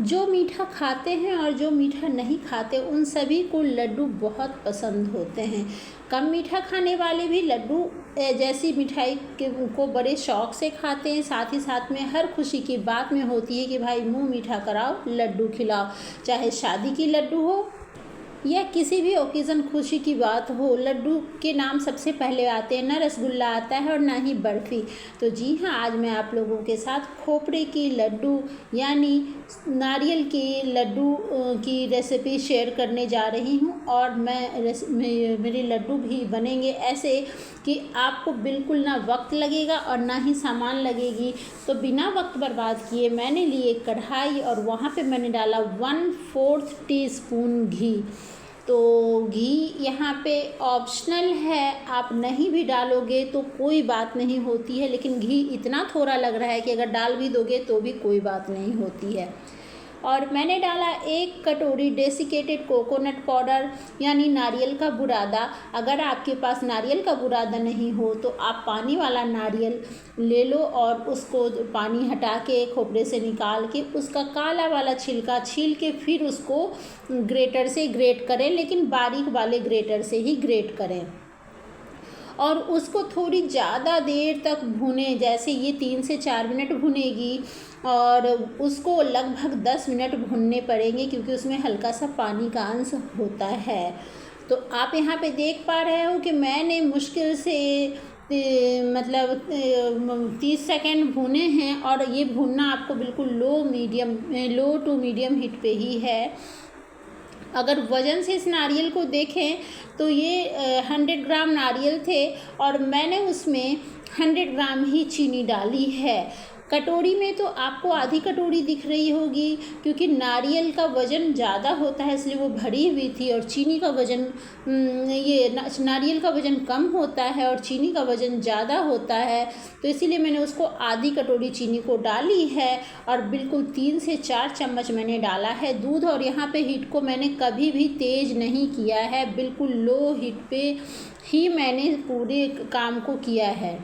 जो मीठा खाते हैं और जो मीठा नहीं खाते उन सभी को लड्डू बहुत पसंद होते हैं। कम मीठा खाने वाले भी लड्डू जैसी मिठाई को बड़े शौक़ से खाते हैं। साथ ही साथ में हर खुशी की बात में होती है कि भाई मुँह मीठा कराओ, लड्डू खिलाओ। चाहे शादी की लड्डू हो या किसी भी ओकेज़न खुशी की बात हो, लड्डू के नाम सबसे पहले आते हैं। ना रसगुल्ला आता है और ना ही बर्फ़ी। तो जी हाँ, आज मैं आप लोगों के साथ खोपरे की लड्डू यानी नारियल के लड्डू की रेसिपी शेयर करने जा रही हूँ। और मेरे लड्डू भी बनेंगे ऐसे कि आपको बिल्कुल ना वक्त लगेगा और ना ही सामान लगेगी। तो बिना वक्त बर्बाद किए मैंने ली एक कढ़ाई और वहाँ पे मैंने डाला 1/4 टीस्पून घी। तो घी यहाँ पे ऑप्शनल है, आप नहीं भी डालोगे तो कोई बात नहीं होती है, लेकिन घी इतना थोड़ा लग रहा है कि अगर डाल भी दोगे तो भी कोई बात नहीं होती है। और मैंने डाला 1 कटोरी डेसिकेटेड कोकोनट पाउडर यानी नारियल का बुरादा। अगर आपके पास नारियल का बुरादा नहीं हो तो आप पानी वाला नारियल ले लो और उसको पानी हटा के खोपरे से निकाल के उसका काला वाला छिलका छील के फिर उसको ग्रेटर से ग्रेट करें, लेकिन बारीक वाले ग्रेटर से ही ग्रेट करें। और उसको थोड़ी ज़्यादा देर तक भूनें, जैसे ये 3 से 4 मिनट भुनेगी और उसको लगभग 10 मिनट भूनने पड़ेंगे क्योंकि उसमें हल्का सा पानी का अंश होता है। तो आप यहाँ पे देख पा रहे हो कि मैंने मुश्किल से 30 सेकेंड भुने हैं और ये भुनना आपको बिल्कुल लो टू मीडियम हीट पे ही है। अगर वज़न से इस नारियल को देखें तो ये 100 ग्राम नारियल थे और मैंने उसमें 100 ग्राम ही चीनी डाली है। कटोरी में तो आपको आधी कटोरी दिख रही होगी क्योंकि नारियल का वज़न ज़्यादा होता है इसलिए वो भरी हुई थी, और चीनी का वज़न नारियल का वज़न कम होता है और चीनी का वज़न ज़्यादा होता है। तो इसीलिए मैंने उसको आधी कटोरी चीनी को डाली है और बिल्कुल 3 से 4 चम्मच मैंने डाला है दूध। और यहाँ पे हीट को मैंने कभी भी तेज़ नहीं किया है, बिल्कुल लो हीट पे ही मैंने पूरे काम को किया है।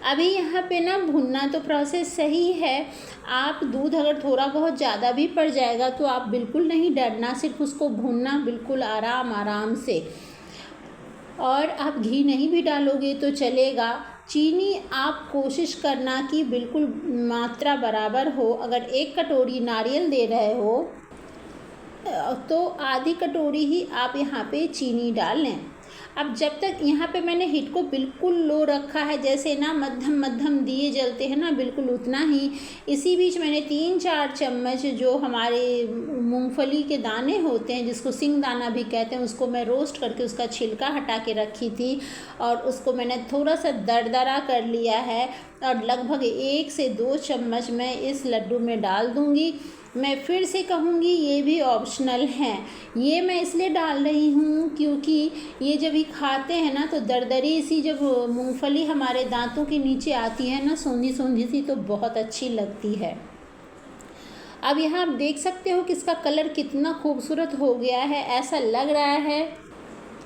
अभी यहाँ पे ना भुनना तो प्रोसेस सही है। आप दूध अगर थोड़ा बहुत ज़्यादा भी पड़ जाएगा तो आप बिल्कुल नहीं डरना, सिर्फ उसको भुनना बिल्कुल आराम से। और आप घी नहीं भी डालोगे तो चलेगा। चीनी आप कोशिश करना कि बिल्कुल मात्रा बराबर हो। अगर 1 कटोरी नारियल दे रहे हो तो आधी कटोरी ही आप यहाँ पे चीनी डाल लें। अब जब तक यहाँ पे मैंने हीट को बिल्कुल लो रखा है, जैसे ना मध्यम दिए जलते हैं ना, बिल्कुल उतना ही। इसी बीच मैंने 3-4 चम्मच जो हमारे मूंगफली के दाने होते हैं जिसको सिंगदाना भी कहते हैं, उसको मैं रोस्ट करके उसका छिलका हटा के रखी थी और उसको मैंने थोड़ा सा दरदरा कर लिया है और लगभग 1 से 2 चम्मच मैं इस लड्डू में डाल दूँगी। मैं फिर से कहूँगी ये भी ऑप्शनल हैं। ये मैं इसलिए डाल रही हूँ क्योंकि ये जब ये खाते हैं ना तो दरदरी सी जब मूंगफली हमारे दांतों के नीचे आती है ना, सोंधी सी, तो बहुत अच्छी लगती है। अब यहाँ आप देख सकते हो कि इसका कलर कितना खूबसूरत हो गया है। ऐसा लग रहा है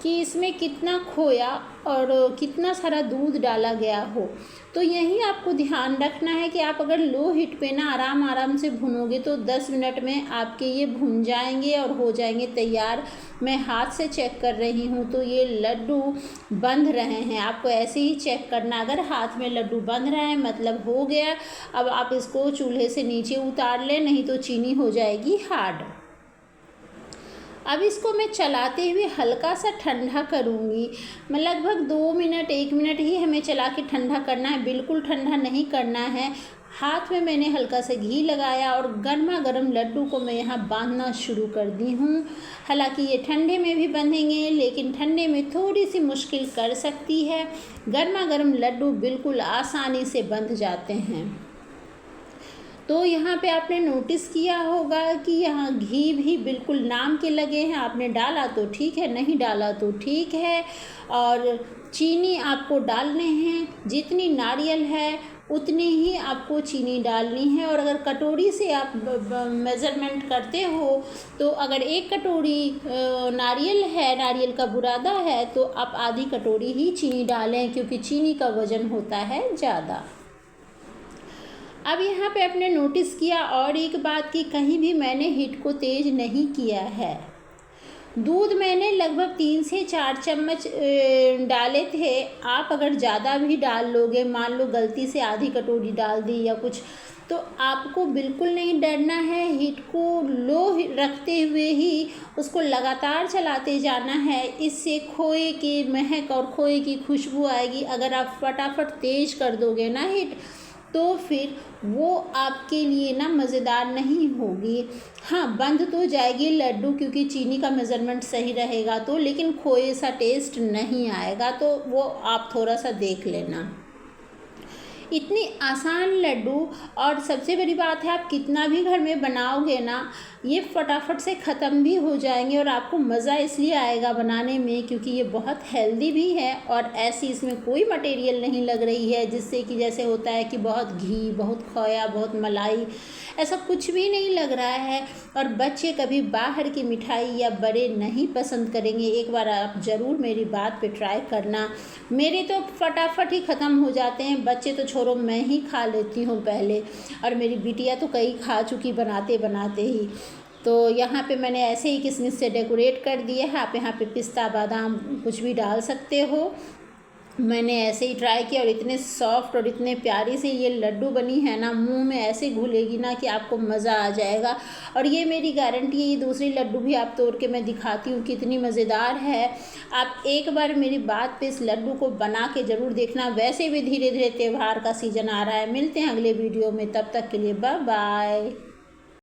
कि इसमें कितना खोया और कितना सारा दूध डाला गया हो। तो यही आपको ध्यान रखना है कि आप अगर लो हीट पे ना आराम से भुनोगे तो 10 मिनट में आपके ये भुन जाएंगे और हो जाएंगे तैयार। मैं हाथ से चेक कर रही हूँ तो ये लड्डू बंध रहे हैं। आपको ऐसे ही चेक करना, अगर हाथ में लड्डू बंध रहे हैं मतलब हो गया। अब आप इसको चूल्हे से नीचे उतार लें, नहीं तो चीनी हो जाएगी हार्ड। अब इसको मैं चलाते हुए हल्का सा ठंडा करूँगी। मैं लगभग 2 मिनट 1 मिनट ही हमें चला के ठंडा करना है, बिल्कुल ठंडा नहीं करना है। हाथ में मैंने हल्का सा घी लगाया और गर्मा गर्म लड्डू को मैं यहाँ बांधना शुरू कर दी हूँ। हालांकि ये ठंडे में भी बंधेंगे लेकिन ठंडे में थोड़ी सी मुश्किल कर सकती है। गर्मा गर्म लड्डू बिल्कुल आसानी से बंध जाते हैं। तो यहाँ पे आपने नोटिस किया होगा कि यहाँ घी भी बिल्कुल नाम के लगे हैं। आपने डाला तो ठीक है, नहीं डाला तो ठीक है। और चीनी आपको डालने हैं, जितनी नारियल है उतनी ही आपको चीनी डालनी है। और अगर कटोरी से आप मेज़रमेंट करते हो तो अगर 1 कटोरी नारियल है, नारियल का बुरादा है, तो आप आधी कटोरी ही चीनी डालें क्योंकि चीनी का वज़न होता है ज़्यादा। अब यहाँ पे आपने नोटिस किया और एक बात कि कहीं भी मैंने हीट को तेज़ नहीं किया है। दूध मैंने लगभग 3 से 4 चम्मच डाले थे। आप अगर ज़्यादा भी डाल लोगे, मान लो गलती से आधी कटोरी डाल दी या कुछ, तो आपको बिल्कुल नहीं डरना है। हीट को लो रखते हुए ही उसको लगातार चलाते जाना है। इससे खोए की महक और खोए की खुशबू आएगी। अगर आप फटाफट तेज़ कर दोगे ना हीट, तो फिर वो आपके लिए ना मज़ेदार नहीं होगी। हाँ, बंद तो जाएगी लड्डू क्योंकि चीनी का मेज़रमेंट सही रहेगा तो, लेकिन खोए सा टेस्ट नहीं आएगा। तो वो आप थोड़ा सा देख लेना। इतनी आसान लड्डू, और सबसे बड़ी बात है आप कितना भी घर में बनाओगे ना, ये फटाफट से ख़त्म भी हो जाएंगे और आपको मज़ा इसलिए आएगा बनाने में क्योंकि ये बहुत हेल्दी भी है और ऐसी इसमें कोई मटेरियल नहीं लग रही है जिससे कि जैसे होता है कि बहुत घी, बहुत खोया, बहुत मलाई, ऐसा कुछ भी नहीं लग रहा है। और बच्चे कभी बाहर की मिठाई या बड़े नहीं पसंद करेंगे। एक बार आप ज़रूर मेरी बात पे ट्राई करना। मेरे तो फटाफट ही ख़त्म हो जाते हैं। बच्चे तो छोड़ो, मैं ही खा लेती हूँ पहले, और मेरी बिटिया तो कई खा चुकी बनाते बनाते ही। तो यहाँ पे मैंने ऐसे ही किशमिश से डेकोरेट कर दिया है। आप यहाँ पे पिस्ता, बादाम कुछ भी डाल सकते हो। मैंने ऐसे ही ट्राई किया और इतने सॉफ्ट और इतने प्यारी से ये लड्डू बनी है ना, मुंह में ऐसे घुलेगी ना कि आपको मज़ा आ जाएगा। और ये मेरी गारंटी है। ये दूसरी लड्डू भी आप तोड़ के मैं दिखाती हूँ कितनी मज़ेदार है। आप एक बार मेरी बात पे इस लड्डू को बना के ज़रूर देखना। वैसे भी धीरे धीरे त्यौहार का सीज़न आ रहा है। मिलते हैं अगले वीडियो में, तब तक के लिए बाय बाय।